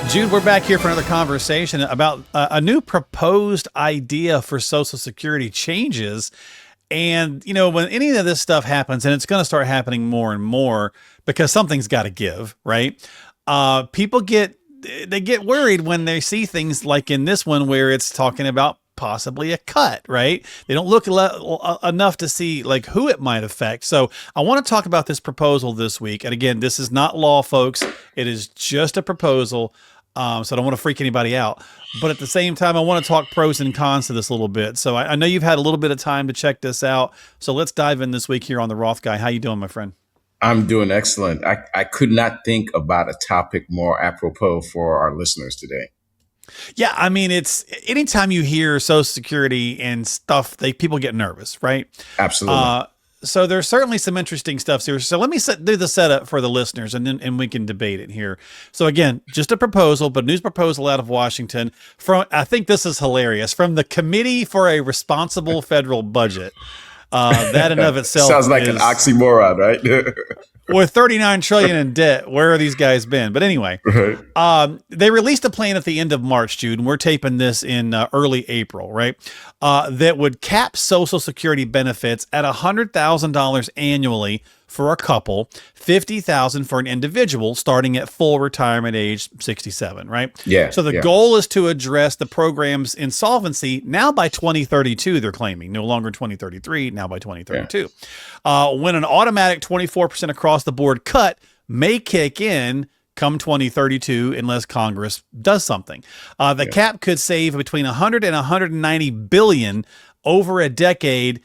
Jude, we're back here for another conversation about a new proposed idea for Social Security changes. And, you know, when any of this stuff happens, and it's going to start happening more and more because something's got to give, right? People get worried when they see things like in this one where it's talking about possibly a cut, right? They don't look enough to see like who it might affect. So I want to talk about this proposal this week. And again, this is not law, folks. It is just a proposal. So I don't want to freak anybody out. But at the same time, I want to talk pros and cons to this a little bit. So I know you've had a little bit of time to check this out. So let's dive in this week here on The Roth Guy. How you doing, my friend? I'm doing excellent. I could not think about a topic more apropos for our listeners today. Yeah, I mean, it's anytime you hear Social Security and stuff, people get nervous, right? Absolutely. So there's certainly some interesting stuff here. So let me do the setup for the listeners, and we can debate it here. So again, just a proposal, but news proposal out of Washington. I think this is hilarious, from the Committee for a Responsible Federal Budget. That in of itself sounds like an oxymoron, right? With $39 trillion in debt, where are these guys been? But anyway, right. They released a plan at the end of March, Jude, and we're taping this in early April, right? That would cap Social Security benefits at $100,000 annually for a couple, $50,000 for an individual, starting at full retirement age 67, right? Yeah. So the goal is to address the program's insolvency now by 2032, they're claiming. No longer 2033, now by 2032. Yeah. When an automatic 24% across the board cut may kick in come 2032 unless Congress does something. The cap could save between 100 and 190 billion over a decade,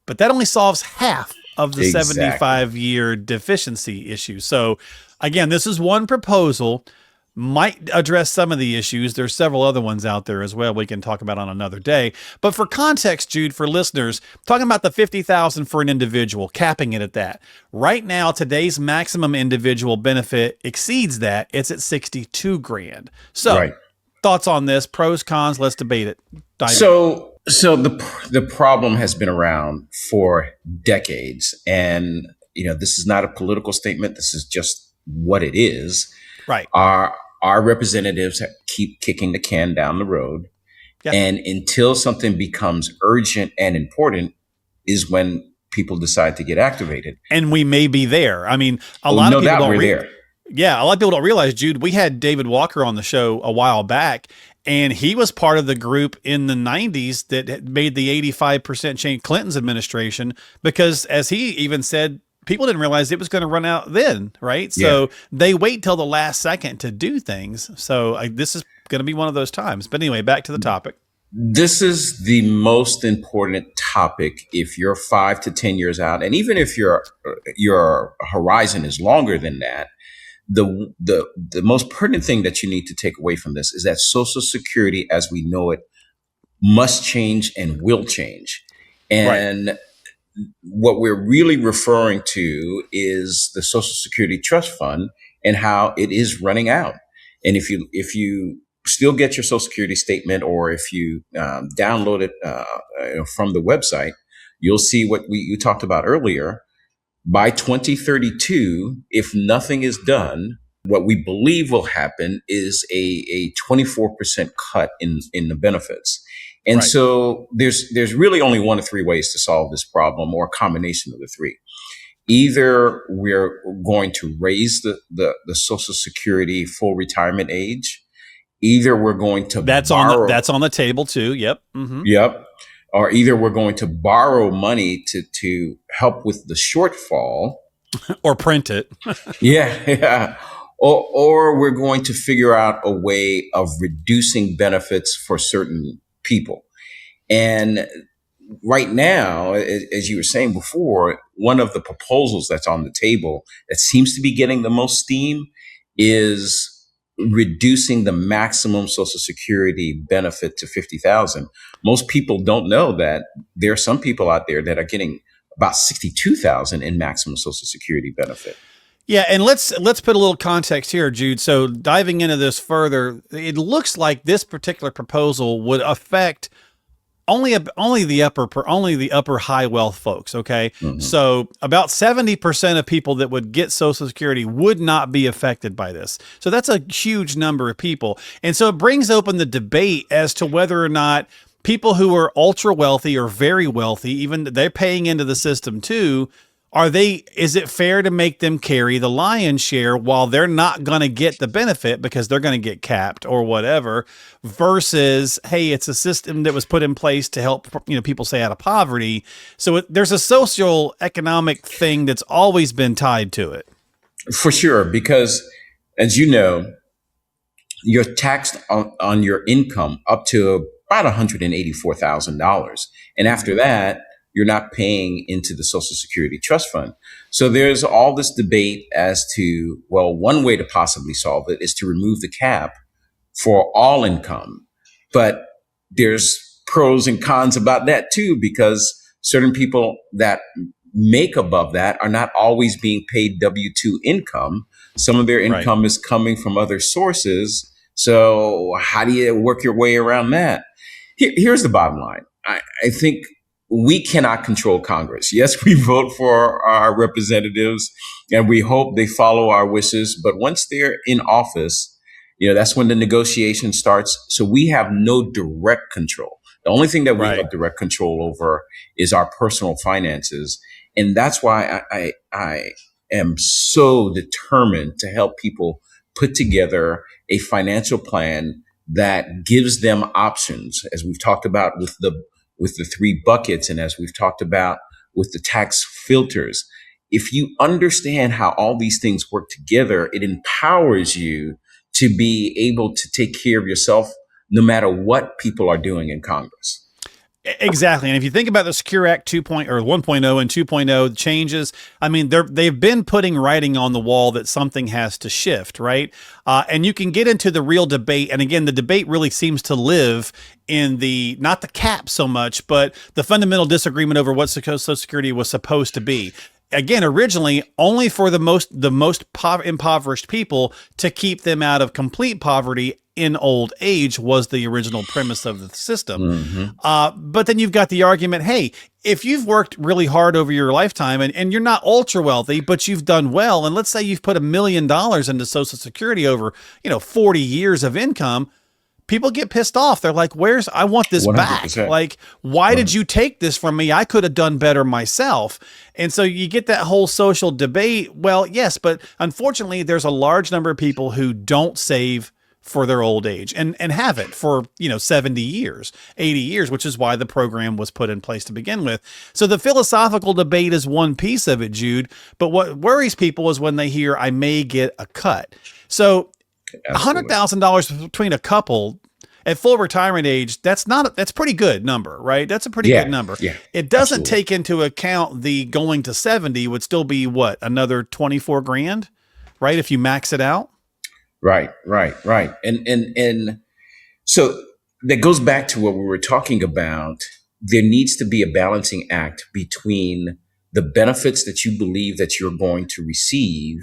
but that only solves half of the 75-year deficiency issue. So again, this is one proposal, might address some of the issues. There's several other ones out there as well we can talk about on another day. But for context, Jude, for listeners, talking about the $50,000 for an individual, capping it at that. Right now, today's maximum individual benefit exceeds that. It's at $62,000. So thoughts on this, pros, cons, let's debate it. So the problem has been around for decades, and this is not a political statement. This is just what it is. Right. Our representatives keep kicking the can down the road, and until something becomes urgent and important is when people decide to get activated. And we may be there. I mean, a lot of people don't there. Yeah, a lot of people don't realize, Jude, we had David Walker on the show a while back, and he was part of the group in the 90s that made the 85% change Clinton's administration, because as he even said, people didn't realize it was going to run out then, right? So they wait till the last second to do things. So this is going to be one of those times. But anyway, back to the topic. This is the most important topic if you're 5 to 10 years out. And even if your horizon is longer than that, the most pertinent thing that you need to take away from this is that Social Security, as we know it, must change and will change. And what we're really referring to is the Social Security Trust Fund and how it is running out. And if you still get your Social Security statement, or if you download it from the website, you'll see what you talked about earlier. By 2032, if nothing is done, what we believe will happen is a 24% cut in the benefits. And so there's really only one of three ways to solve this problem, or a combination of the three. Either we're going to raise the Social Security full retirement age. Either we're going to that's on the table too. Yep. Mm-hmm. Yep. Or either we're going to borrow money to help with the shortfall, or print it. Or we're going to figure out a way of reducing benefits for certain people. And right now, as you were saying before, one of the proposals that's on the table that seems to be getting the most steam is reducing the maximum Social Security benefit to $50,000. Most people don't know that there are some people out there that are getting about $62,000 in maximum Social Security benefit. Yeah, and let's put a little context here, Jude. So diving into this further, it looks like this particular proposal would affect only the upper high wealth folks. Okay. Mhm. So about 70% of people that would get Social Security would not be affected by this. So that's a huge number of people. And so it brings open the debate as to whether or not people who are ultra wealthy or very wealthy, even they're paying into the system too. Is it fair to make them carry the lion's share while they're not going to get the benefit because they're going to get capped or whatever, versus, hey, it's a system that was put in place to help, people stay out of poverty. So there's a social economic thing that's always been tied to it. For sure, because as you know, you're taxed on your income up to about $184,000. And after that, you're not paying into the Social Security Trust Fund. So there's all this debate as to, well, one way to possibly solve it is to remove the cap for all income. But there's pros and cons about that too, because certain people that make above that are not always being paid W-2 income. Some of their income is coming from other sources. So how do you work your way around that? Here's the bottom line. I think we cannot control Congress. Yes, we vote for our representatives and we hope they follow our wishes. But once they're in office, that's when the negotiation starts. So we have no direct control. The only thing that we have direct control over is our personal finances. And that's why I am so determined to help people put together a financial plan that gives them options, as we've talked about with the 3 buckets, and as we've talked about with the tax filters. If you understand how all these things work together, it empowers you to be able to take care of yourself no matter what people are doing in Congress. Exactly. And if you think about the Secure Act 2.0 or 1.0 and 2.0 changes, I mean, they've been putting writing on the wall that something has to shift, right? And you can get into the real debate. And again, the debate really seems to live in not the cap so much, but the fundamental disagreement over what Social Security was supposed to be. Again, originally only for the most impoverished people, to keep them out of complete poverty in old age was the original premise of the system. Mm-hmm. But then you've got the argument, hey, if you've worked really hard over your lifetime and you're not ultra wealthy, but you've done well, and let's say you've put $1 million into Social Security over, 40 years of income, people get pissed off. They're like, I want this 100%. Back. Like, why did you take this from me? I could have done better myself. And so you get that whole social debate. Well, yes, but unfortunately, there's a large number of people who don't save for their old age and haven't for, 70 years, 80 years, which is why the program was put in place to begin with. So the philosophical debate is one piece of it, Jude. But what worries people is when they hear I may get a cut. So $100,000 between a couple at full retirement age, that's pretty good number, right? That's a pretty good number. Yeah, it doesn't take into account the going to 70 would still be another 24 grand, right? If you max it out. Right. And so that goes back to what we were talking about. There needs to be a balancing act between the benefits that you believe that you're going to receive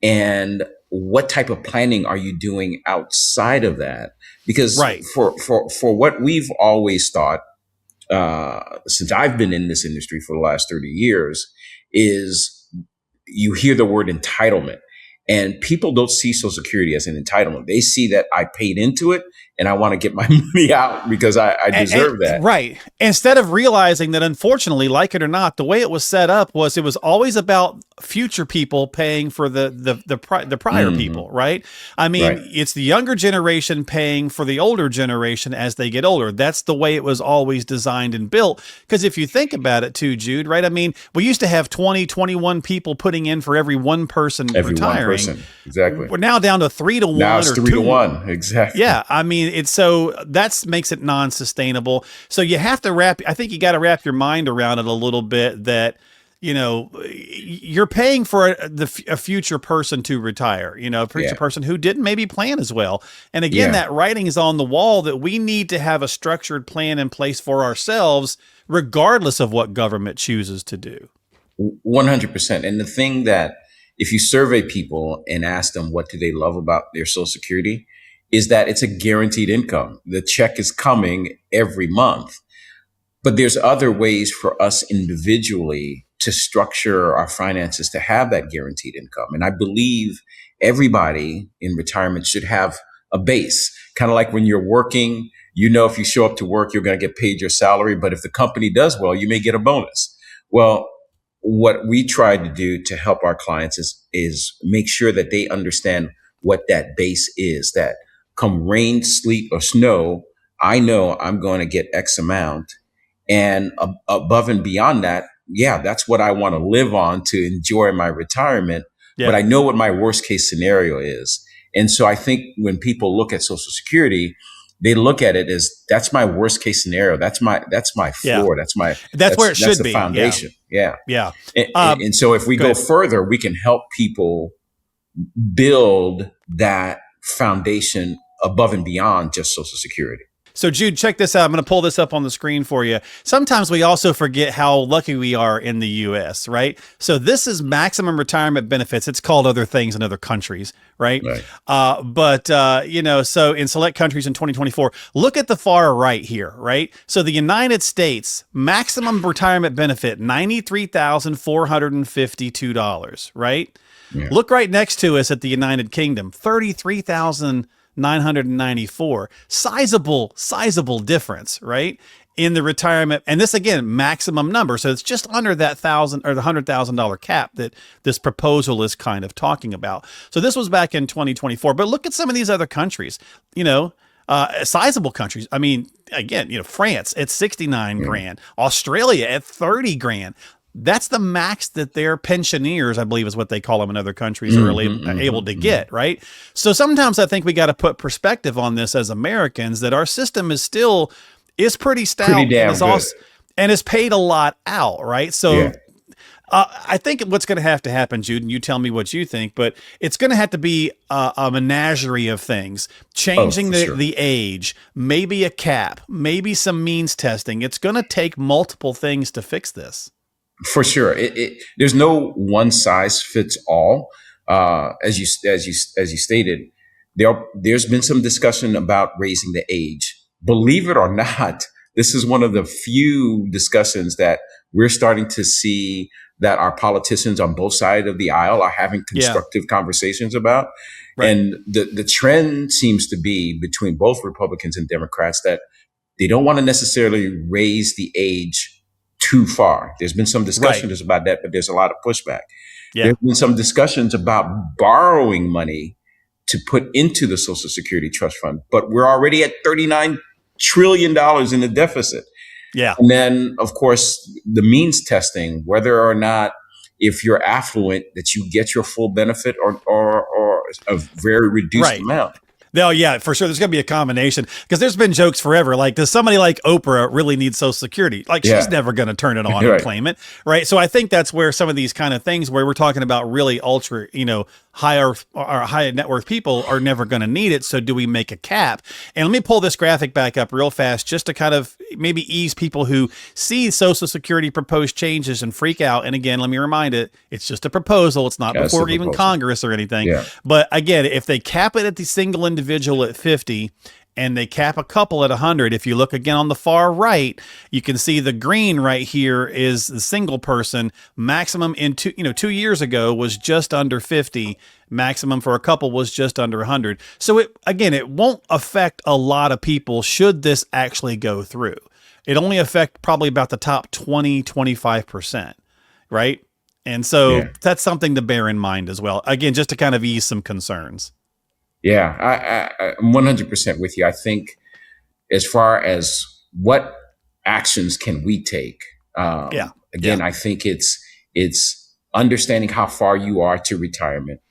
and what type of planning are you doing outside of that? Because for what we've always thought, since I've been in this industry for the last 30 years, is you hear the word entitlement. And people don't see Social Security as an entitlement. They see that I paid into it and I want to get my money out because I deserve that. Right. Instead of realizing that, unfortunately, like it or not, the way it was set up was it was always about future people paying for the prior people, right? I mean, it's the younger generation paying for the older generation as they get older. That's the way it was always designed and built. Because if you think about it too, Jude, right? I mean, we used to have 20, 21 people putting in for every one person retiring. Exactly. We're now down to 3 to 1. Now it's 3 to 1. Exactly. Yeah. I mean, that makes it non-sustainable. So you have to I think you got to wrap your mind around it a little bit that, you're paying for a future person to retire, a future person who didn't maybe plan as well. And again, that writing is on the wall that we need to have a structured plan in place for ourselves, regardless of what government chooses to do. 100%. And the thing that, if you survey people and ask them what do they love about their Social Security, is that it's a guaranteed income. The check is coming every month. But there's other ways for us individually to structure our finances to have that guaranteed income. And I believe everybody in retirement should have a base, kind of like when you're working, if you show up to work, you're going to get paid your salary. But if the company does well, you may get a bonus. Well, what we try to do to help our clients is make sure that they understand what that base is, that come rain, sleet, or snow, I know I'm going to get X amount. And above and beyond that, that's what I want to live on to enjoy my retirement. Yeah. But I know what my worst case scenario is. And so I think when people look at Social Security, they look at it as that's my worst case scenario. That's my floor. Yeah. That's where it should be. That's the foundation. Yeah. And so if we go further, we can help people build that foundation above and beyond just Social Security. So Jude, check this out. I'm going to pull this up on the screen for you. Sometimes we also forget how lucky we are in the U.S., right? So this is maximum retirement benefits. It's called other things in other countries, right? So in select countries in 2024, look at the far right here, right? So the United States, maximum retirement benefit, $93,452, right? Yeah. Look right next to us at the United Kingdom, $33,994. Sizable difference, right? In the retirement, and this again, maximum number. So it's just under that $1,000 or the $100,000 cap that this proposal is kind of talking about. So this was back in 2024, but look at some of these other countries, sizable countries. I mean, again, France at 69 grand, Australia at 30 grand. That's the max that their pensioners, I believe is what they call them in other countries, are able to get, right? So sometimes I think we got to put perspective on this as Americans, that our system is pretty stout, pretty damn good. And is paid a lot out, right? So I think what's going to have to happen, Jude, and you tell me what you think, but it's going to have to be a menagerie of things, changing the age, maybe a cap, maybe some means testing. It's going to take multiple things to fix this. For sure, there's no one size fits all. As you stated, there's been some discussion about raising the age. Believe it or not, this is one of the few discussions that we're starting to see that our politicians on both sides of the aisle are having constructive conversations about. Right. And the trend seems to be between both Republicans and Democrats that they don't want to necessarily raise the age too far. There's been some discussions about that, but there's a lot of pushback. Yeah. There's been some discussions about borrowing money to put into the Social Security Trust Fund, but we're already at $39 trillion in the deficit. Yeah. And then, of course, the means testing, whether or not if you're affluent, that you get your full benefit or a very reduced amount. No, yeah, for sure. There's going to be a combination, because there's been jokes forever. Like, does somebody like Oprah really need Social Security? Like, she's never going to turn it on and claim it, right? So I think that's where some of these kind of things where we're talking about really ultra, higher or high net worth people are never going to need it. So do we make a cap? And let me pull this graphic back up real fast just to kind of maybe ease people who see Social Security proposed changes and freak out. And again, let me remind it's just a proposal. It's not before even Congress or anything. Yeah. But again, if they cap it at the single individual at 50 and they cap a couple at 100, if you look again on the far right, you can see the green right here is the single person. Maximum in 2 years ago was just under 50. Maximum for a couple was just under 100. So it won't affect a lot of people should this actually go through. It only affect probably about the top 20-25%, right? And so that's something to bear in mind as well. Again, just to kind of ease some concerns. Yeah, I'm 100% with you. I think as far as what actions can we take, I think it's understanding how far you are to retirement.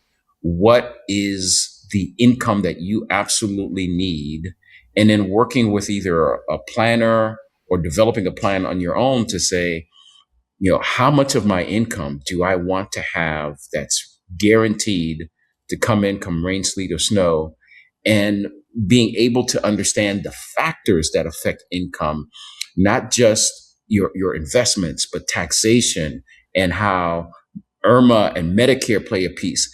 What is the income that you absolutely need? And then working with either a planner or developing a plan on your own to say, how much of my income do I want to have that's guaranteed to come in, come rain, sleet, or snow, and being able to understand the factors that affect income, not just your investments, but taxation and how IRMA and Medicare play a piece.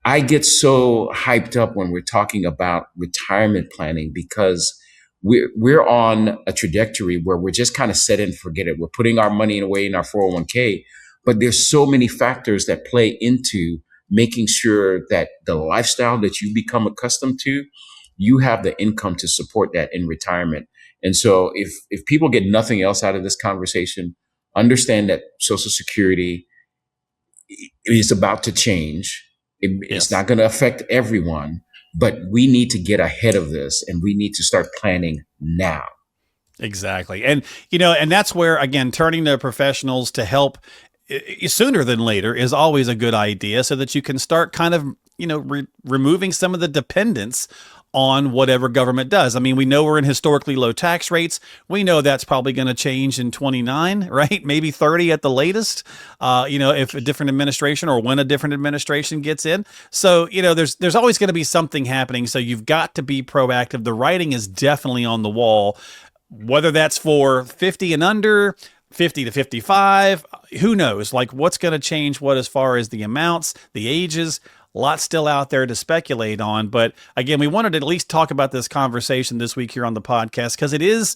I get so hyped up when we're talking about retirement planning because we're on a trajectory where we're just kind of set and forget it. We're putting our money away in our 401k, but there's so many factors that play into making sure that the lifestyle that you become accustomed to, you have the income to support that in retirement. And so if people get nothing else out of this conversation, understand that Social Security is about to change. It's not going to affect everyone, but we need to get ahead of this and we need to start planning now. Exactly. And, and that's where, again, turning to professionals to help sooner than later is always a good idea, so that you can start kind of, removing some of the dependence on whatever government does. I mean, we know we're in historically low tax rates. We know that's probably going to change in 29, right? Maybe 30 at the latest, if a different administration or when a different administration gets in. So, there's always going to be something happening. So you've got to be proactive. The writing is definitely on the wall, whether that's for 50 and under, 50 to 55, who knows? Like, what's going to change what as far as the amounts, the ages? A lot still out there to speculate on. But again, we wanted to at least talk about this conversation this week here on the podcast, because it is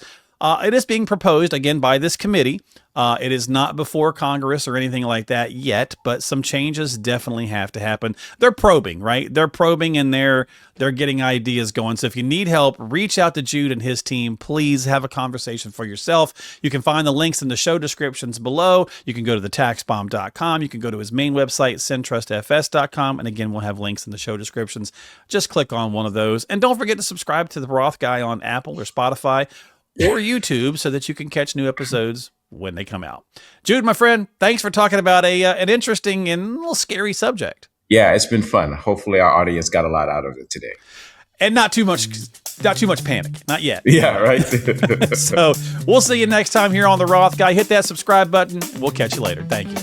being proposed again by this committee. It is not before Congress or anything like that yet, but some changes definitely have to happen. They're probing, right? They're probing and they're getting ideas going. So if you need help, reach out to Jude and his team. Please have a conversation for yourself. You can find the links in the show descriptions below. You can go to thetaxbomb.com. You can go to his main website, centrustfs.com. And again, we'll have links in the show descriptions. Just click on one of those. And don't forget to subscribe to the Roth Guy on Apple or Spotify or YouTube so that you can catch new episodes when they come out. Jude, my friend, thanks for talking about an interesting and a little scary subject. Yeah, it's been fun. Hopefully our audience got a lot out of it today. And not too much panic. Not yet. Yeah, right. So we'll see you next time here on The Roth Guy. Hit that subscribe button. We'll catch you later. Thank you.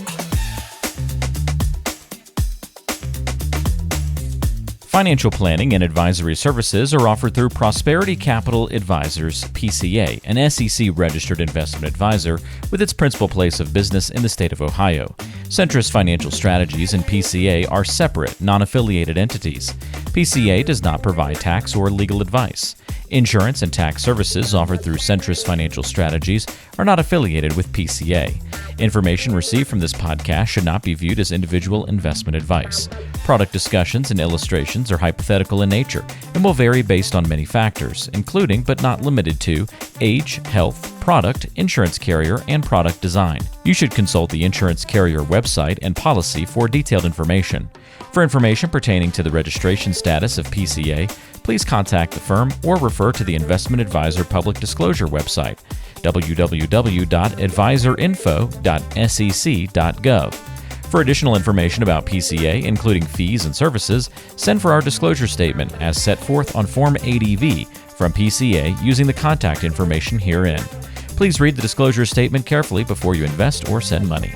Financial planning and advisory services are offered through Prosperity Capital Advisors, PCA, an SEC-registered investment advisor with its principal place of business in the state of Ohio. Centrus Financial Strategies and PCA are separate, non-affiliated entities. PCA does not provide tax or legal advice. Insurance and tax services offered through Centrus Financial Strategies are not affiliated with PCA. Information received from this podcast should not be viewed as individual investment advice. Product discussions and illustrations are hypothetical in nature and will vary based on many factors, including but not limited to age, health, product, insurance carrier, and product design. You should consult the insurance carrier website and policy for detailed information. For information pertaining to the registration status of PCA, please contact the firm or refer to the Investment Advisor Public Disclosure website, www.advisorinfo.sec.gov. For additional information about PCA, including fees and services, send for our disclosure statement as set forth on Form ADV from PCA using the contact information herein. Please read the disclosure statement carefully before you invest or send money.